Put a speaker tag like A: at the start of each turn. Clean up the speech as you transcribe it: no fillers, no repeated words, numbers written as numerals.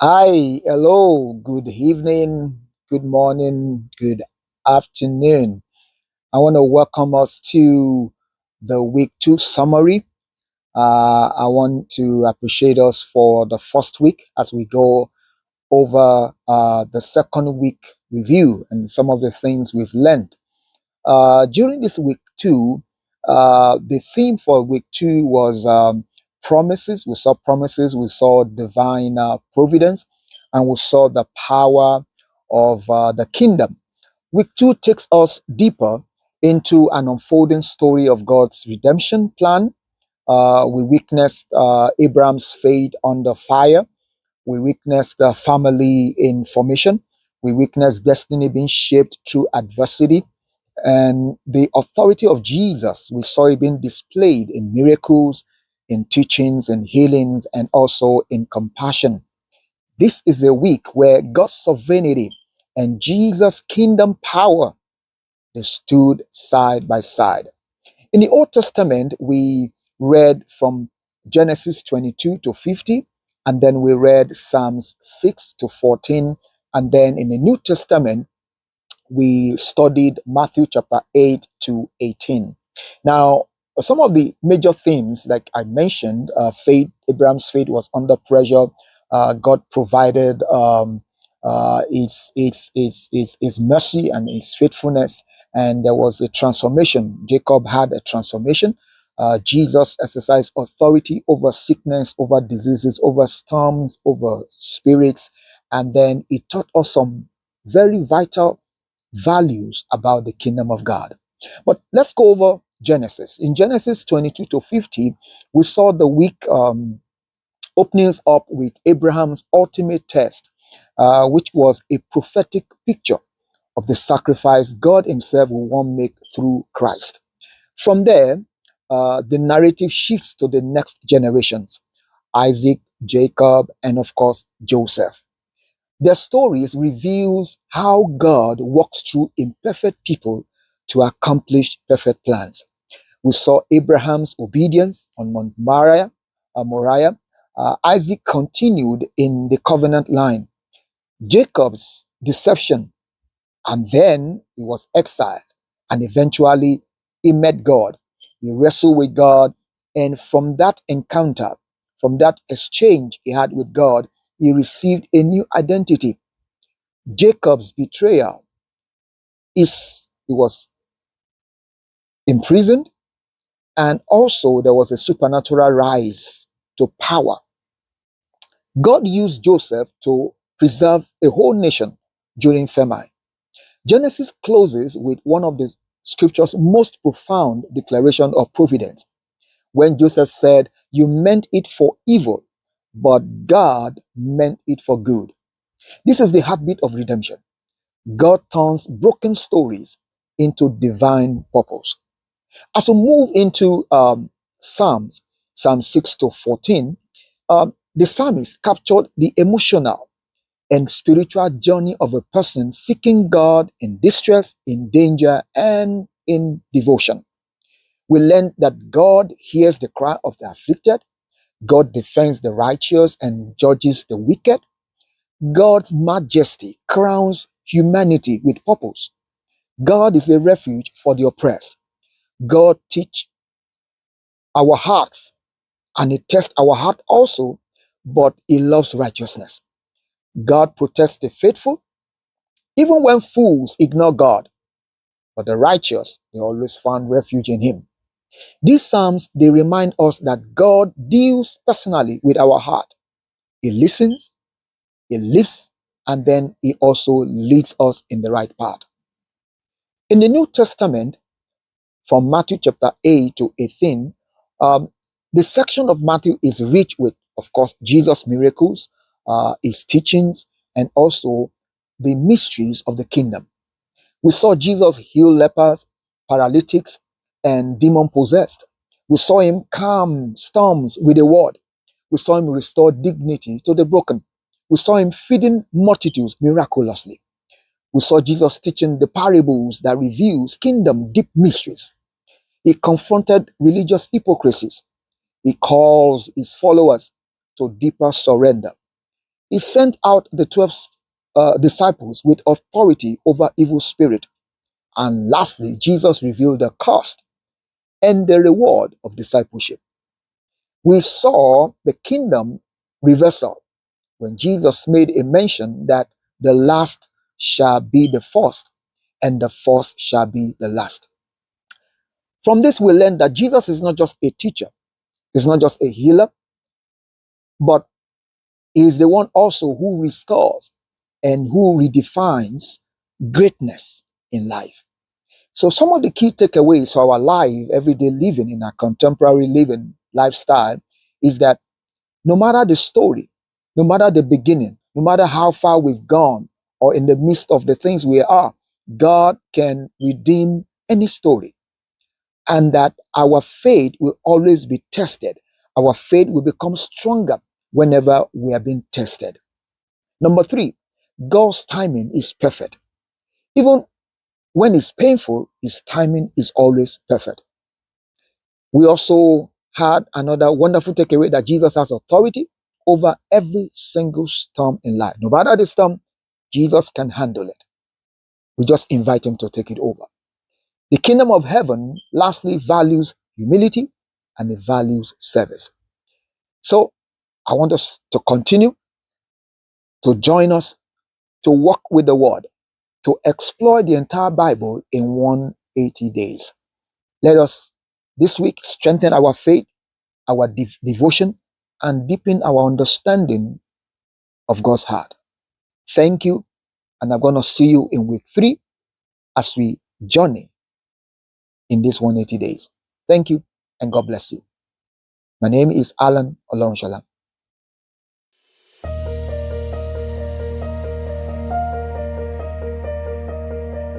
A: Hi, hello, good evening, good morning, good afternoon. I want to welcome us to the week two summary. I want to appreciate us for the first week as we go over the second week review and some of the things we've learned. During this week two, the theme for week two was promises. We saw promises, we saw divine providence, and we saw the power of the kingdom. Week two takes us deeper into an unfolding story of God's redemption plan. We witnessed Abraham's faith under fire. We witnessed the family in formation. We witnessed destiny being shaped through adversity and the authority of Jesus. We saw it being displayed in miracles, in teachings, and healings, and also in compassion. This is a week where God's sovereignty and Jesus' kingdom power, they stood side by side. In the Old Testament, we read from Genesis 22 to 50, and then we read Psalms 6 to 14. And then in the New Testament, we studied Matthew chapter 8 to 18. Now, some of the major themes, like I mentioned, faith, Abraham's faith was under pressure. God provided his mercy and his faithfulness, and there was a transformation. Jacob had a transformation. Jesus exercised authority over sickness, over diseases, over storms, over spirits, and then he taught us some very vital values about the kingdom of God. But let's go over Genesis. In Genesis 22 to 50, we saw the week openings up with Abraham's ultimate test, which was a prophetic picture of the sacrifice God Himself will want to make through Christ. From there, the narrative shifts to the next generations: Isaac, Jacob, and of course, Joseph. Their stories reveals how God walks through imperfect people to accomplish perfect plans. We saw Abraham's obedience on Mount Moriah. Isaac continued in the covenant line. Jacob's deception, and then he was exiled, and eventually he met God. He wrestled with God, and from that encounter, from that exchange he had with God, he received a new identity. Jacob's betrayal is he was imprisoned, and also there was a supernatural rise to power. God used Joseph to preserve a whole nation during famine. Genesis closes with one of the scripture's most profound declaration of providence, when Joseph said, "You meant it for evil, but God meant it for good." This is the heartbeat of redemption. God turns broken stories into divine purpose. As we move into Psalms, Psalm 6 to 14, the psalmist captured the emotional and spiritual journey of a person seeking God in distress, in danger, and in devotion. We learn that God hears the cry of the afflicted, God defends the righteous and judges the wicked. God's majesty crowns humanity with purpose. God is a refuge for the oppressed. God teach our hearts, and He tests our heart also, but He loves righteousness. God protects the faithful, even when fools ignore God, but the righteous, they always find refuge in Him. These Psalms, they remind us that God deals personally with our heart. He listens, He lives, and then He also leads us in the right path. In the New Testament, from Matthew chapter 8 to 18, um, the section of Matthew is rich with, of course, Jesus' miracles, His teachings, and also the mysteries of the kingdom. We saw Jesus heal lepers, paralytics, and demon possessed. We saw Him calm storms with a word. We saw Him restore dignity to the broken. We saw Him feeding multitudes miraculously. We saw Jesus teaching the parables that reveals kingdom deep mysteries. He confronted religious hypocrisies. He calls His followers to deeper surrender. He sent out the 12 disciples with authority over evil spirit. And lastly, Jesus revealed the cost and the reward of discipleship. We saw the kingdom reversal when Jesus made a mention that the last shall be the first and the first shall be the last. From this, we learn that Jesus is not just a teacher, he's not just a healer, but he is the one also who restores and who redefines greatness in life. So some of the key takeaways for our life, everyday living in our contemporary living lifestyle is that no matter the story, no matter the beginning, no matter how far we've gone or in the midst of the things we are, God can redeem any story. And that our faith will always be tested. Our faith will become stronger whenever we are being tested. Number three, God's timing is perfect. Even when it's painful, his timing is always perfect. We also had another wonderful takeaway that Jesus has authority over every single storm in life. No matter the storm, Jesus can handle it. We just invite him to take it over. The kingdom of heaven, lastly, values humility and it values service. So I want us to continue to join us to walk with the word, to explore the entire Bible in 180 days. Let us this week strengthen our faith, our devotion, and deepen our understanding of God's heart. Thank you, and I'm going to see you in week 3 as we journey in this 180 days. Thank you, and God bless you. My name is Alan Olorunsola.